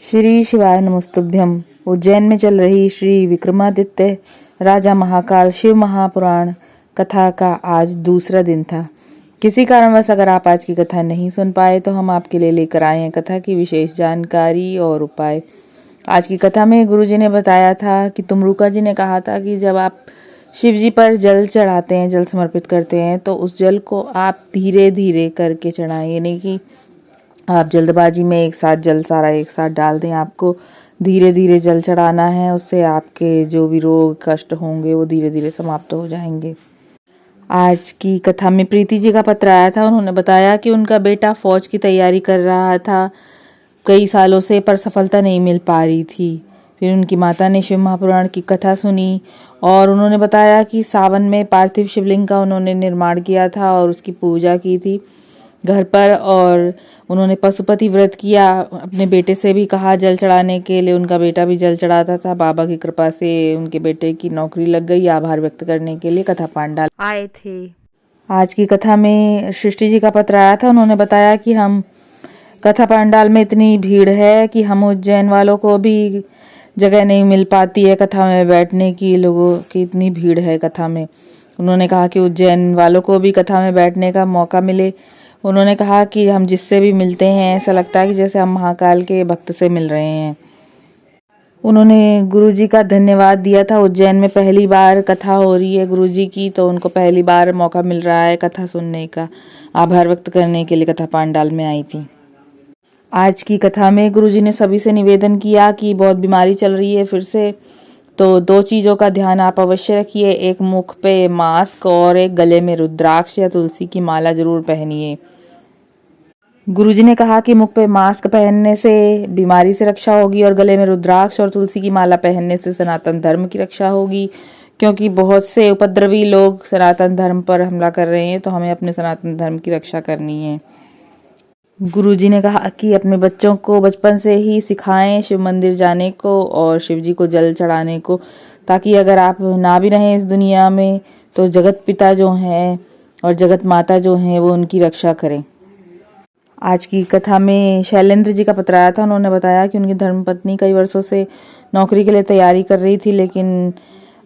श्री शिवाय नमस्तुभ्यम। उज्जैन में चल रही श्री विक्रमादित्य राजा महाकाल शिव महापुराण कथा का आज दूसरा दिन था। किसी कारणवश अगर आप आज की कथा नहीं सुन पाए तो हम आपके लिए लेकर आए हैं कथा की विशेष जानकारी और उपाय। आज की कथा में गुरुजी ने बताया था कि तुमरुका जी ने कहा था कि जब आप शिव जी पर जल चढ़ाते हैं, जल समर्पित करते हैं, तो उस जल को आप धीरे धीरे करके चढ़ाएं, यानी कि आप जल्दबाजी में एक साथ जल सारा एक साथ डाल दें। आपको धीरे धीरे जल चढ़ाना है, उससे आपके जो भी रोग कष्ट होंगे वो धीरे धीरे समाप्त हो जाएंगे। आज की कथा में प्रीति जी का पत्र आया था। उन्होंने बताया कि उनका बेटा फौज की तैयारी कर रहा था कई सालों से, पर सफलता नहीं मिल पा रही थी। फिर उनकी माता ने शिव महापुराण की कथा सुनी और उन्होंने बताया कि सावन में पार्थिव शिवलिंग का उन्होंने निर्माण किया था और उसकी पूजा की थी घर पर, और उन्होंने पशुपति व्रत किया। अपने बेटे से भी कहा जल चढ़ाने के लिए, उनका बेटा भी जल चढ़ाता था। बाबा की कृपा से उनके बेटे की नौकरी लग गई। आभार व्यक्त करने के लिए कथा पांडाल आए थे। आज की कथा में सृष्टि जी का पत्र आया था। उन्होंने बताया कि हम कथा पांडाल में इतनी भीड़ है कि हम उज्जैन वालों को भी जगह नहीं मिल पाती है कथा में बैठने की। लोगों की इतनी भीड़ है कथा में। उन्होंने कहा कि उज्जैन वालों को भी कथा में बैठने का मौका मिले। उन्होंने कहा कि हम जिससे भी मिलते हैं ऐसा लगता है कि जैसे हम महाकाल के भक्त से मिल रहे हैं। उन्होंने गुरुजी का धन्यवाद दिया था। उज्जैन में पहली बार कथा हो रही है गुरुजी की, तो उनको पहली बार मौका मिल रहा है कथा सुनने का। आभार व्यक्त करने के लिए कथा पांडाल में आई थी। आज की कथा में गुरुजी ने सभी से निवेदन किया कि बहुत बीमारी चल रही है फिर से, तो दो चीज़ों का ध्यान आप अवश्य रखिए। एक मुख पे मास्क और एक गले में रुद्राक्ष या तुलसी की माला जरूर पहनिए। गुरुजी ने कहा कि मुख पे मास्क पहनने से बीमारी से रक्षा होगी और गले में रुद्राक्ष और तुलसी की माला पहनने से सनातन धर्म की रक्षा होगी, क्योंकि बहुत से उपद्रवी लोग सनातन धर्म पर हमला कर रहे हैं, तो हमें अपने सनातन धर्म की रक्षा करनी है। गुरुजी ने कहा कि अपने बच्चों को बचपन से ही सिखाएं शिव मंदिर जाने को और शिव जी को जल चढ़ाने को, ताकि अगर आप ना भी रहें इस दुनिया में तो जगत पिता जो हैं और जगत माता जो हैं वो उनकी रक्षा करें। आज की कथा में शैलेंद्र जी का पत्र आया था। उन्होंने बताया कि उनकी धर्मपत्नी कई वर्षों से नौकरी के लिए तैयारी कर रही थी, लेकिन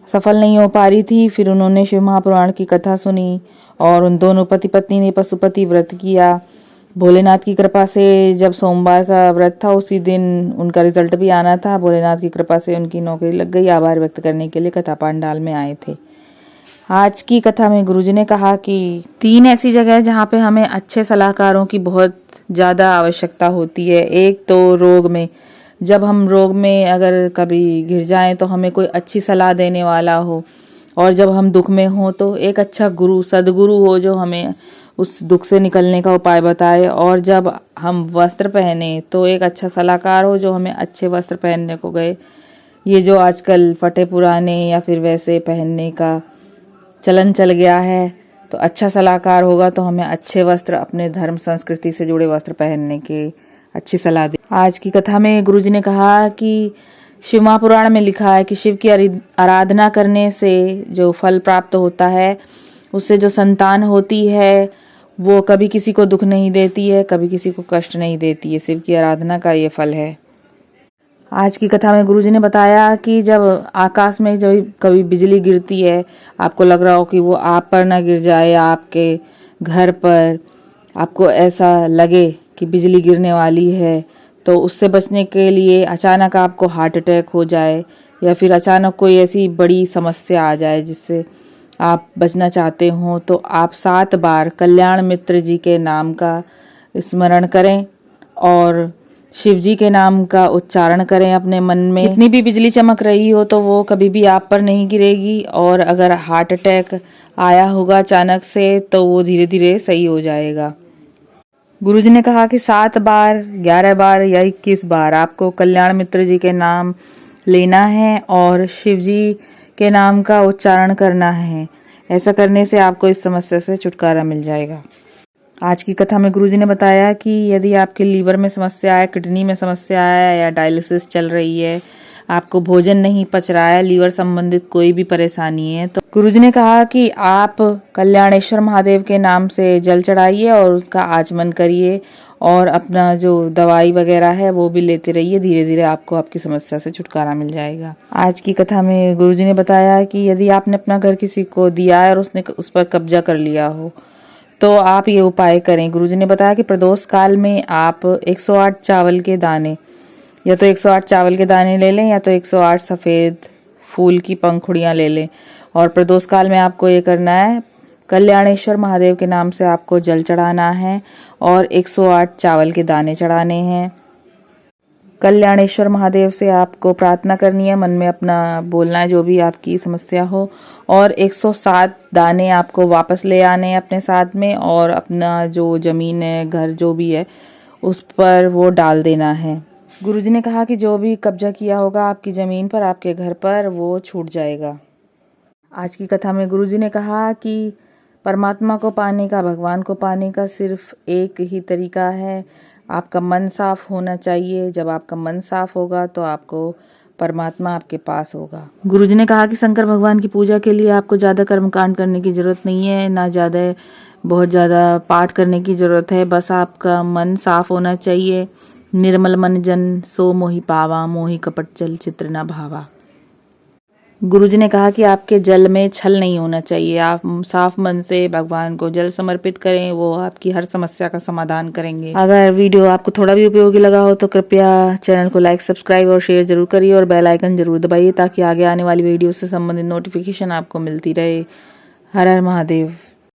सफल नहीं हो पा रही थी। फिर उन्होंने शिव महापुराण की कथा सुनी और उन दोनों पति पत्नी ने पशुपति व्रत किया। भोलेनाथ की कृपा से जब सोमवार का व्रत था उसी दिन उनका रिजल्ट भी आना था। भोलेनाथ की कृपा से उनकी नौकरी लग गई। आभार व्यक्त करने के लिए कथा पांडाल में आए थे। आज की कथा में गुरुजी ने कहा कि 3 ऐसी जगह है जहाँ पे हमें अच्छे सलाहकारों की बहुत ज़्यादा आवश्यकता होती है। एक तो रोग में, जब हम रोग में अगर कभी गिर जाएं तो हमें कोई अच्छी सलाह देने वाला हो, और जब हम दुख में हो तो एक अच्छा गुरु सदगुरु हो जो हमें उस दुख से निकलने का उपाय बताए, और जब हम वस्त्र पहने तो एक अच्छा सलाहकार हो जो हमें अच्छे वस्त्र पहनने को गए। ये जो आजकल फटे पुराने या फिर वैसे पहनने का चलन चल गया है, तो अच्छा सलाहकार होगा तो हमें अच्छे वस्त्र, अपने धर्म संस्कृति से जुड़े वस्त्र पहनने के अच्छी सलाह दे। आज की कथा में गुरुजी ने कहा कि शिव महापुराण में लिखा है कि शिव की आराधना करने से जो फल प्राप्त होता है, उससे जो संतान होती है वो कभी किसी को दुख नहीं देती है, कभी किसी को कष्ट नहीं देती है। शिव की आराधना का ये फल है। आज की कथा में गुरुजी ने बताया कि जब आकाश में जब कभी बिजली गिरती है, आपको लग रहा हो कि वो आप पर ना गिर जाए, आपके घर पर आपको ऐसा लगे कि बिजली गिरने वाली है, तो उससे बचने के लिए अचानक आपको हार्ट अटैक हो जाए या फिर अचानक कोई ऐसी बड़ी समस्या आ जाए जिससे आप बचना चाहते हो, तो आप 7 बार कल्याण मित्र जी के नाम का स्मरण करें और शिव जी के नाम का उच्चारण करें अपने मन में। कितनी भी बिजली चमक रही हो तो वो कभी भी आप पर नहीं गिरेगी, और अगर हार्ट अटैक आया होगा अचानक से तो वो धीरे धीरे सही हो जाएगा। गुरुजी ने कहा कि 7 बार, 11 बार या 21 बार आपको कल्याण मित्र जी के नाम लेना है और शिव जी के नाम का उच्चारण करना है। ऐसा करने से आपको इस समस्या से छुटकारा मिल जाएगा। आज की कथा में गुरुजी ने बताया कि यदि आपके लीवर में समस्या है, किडनी में समस्या है या डायलिसिस चल रही है, आपको भोजन नहीं पच रहा है, लीवर संबंधित कोई भी परेशानी है, तो गुरुजी ने कहा कि आप कल्याणेश्वर महादेव के नाम से जल चढ़ाइए और उसका आचमन करिए और अपना जो दवाई वगैरह है वो भी लेते रहिए। धीरे धीरे आपको आपकी समस्या से छुटकारा मिल जाएगा। आज की कथा में गुरुजी ने बताया कि यदि आपने अपना घर किसी को दिया है और उसने उस पर कब्जा कर लिया हो तो आप ये उपाय करें। गुरुजी ने बताया कि प्रदोष काल में आप 108 चावल के दाने, या तो 108 चावल के दाने ले लें या तो 108 सफ़ेद फूल की पंखुड़ियाँ ले लें। और प्रदोष काल में आपको ये करना है, कल्याणेश्वर महादेव के नाम से आपको जल चढ़ाना है और 108 चावल के दाने चढ़ाने हैं। कल्याणेश्वर महादेव से आपको प्रार्थना करनी है, मन में अपना बोलना है जो भी आपकी समस्या हो, और 107 दाने आपको वापस ले आने हैं अपने साथ में, और अपना जो जमीन है, घर जो भी है, उस पर वो डाल देना है। गुरुजी ने कहा कि जो भी कब्जा किया होगा आपकी ज़मीन पर, आपके घर पर, वो छूट जाएगा। आज की कथा में गुरुजी ने कहा कि परमात्मा को पाने का, भगवान को पाने का सिर्फ एक ही तरीका है, आपका मन साफ होना चाहिए। जब आपका मन साफ होगा तो आपको परमात्मा आपके पास होगा। गुरुजी ने कहा कि शंकर भगवान की पूजा के लिए आपको ज़्यादा कर्मकांड करने की ज़रूरत नहीं है, ना बहुत ज़्यादा पाठ करने की ज़रूरत है। बस आपका मन साफ होना चाहिए। निर्मल मन जन सो मोहि पावा, मोहि कपट चल चित्र न भावा। गुरुजी ने कहा कि आपके जल में छल नहीं होना चाहिए। आप साफ मन से भगवान को जल समर्पित करें, वो आपकी हर समस्या का समाधान करेंगे। अगर वीडियो आपको थोड़ा भी उपयोगी लगा हो तो कृपया चैनल को लाइक, सब्सक्राइब और शेयर जरूर करिए, और बेल आइकन जरूर दबाइए ताकि आगे आने वाली वीडियो से संबंधित नोटिफिकेशन आपको मिलती रहे। हर हर महादेव।